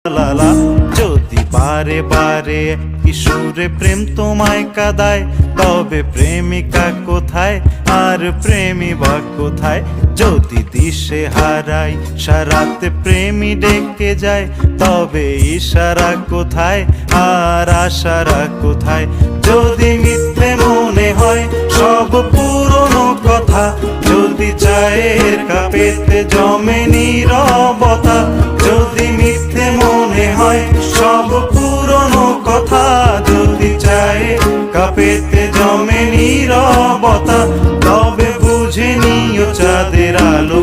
লালা যদি বারে বারে কিশোরে প্রেম তোমায় কাঁদায়, তবে প্রেমিকা কোথায় আর প্রেমী বা কোথায়? যদি দিশে হারাই সারাতে প্রেমী ডেকে যায়, তবে ইশারা কোথায় আর আশারা কোথায়? যদি মিথ্যে মনে হয় সব পুরনো কথা, যদি চায়ের কাপেতে জমে নীরবতা, যদি মিথ্যে মনে হয় সব পুরনো কথা, যদি চায়ের কাপেতে জমে নীরবতা, তবে বুঝে নিও চাঁদের আলো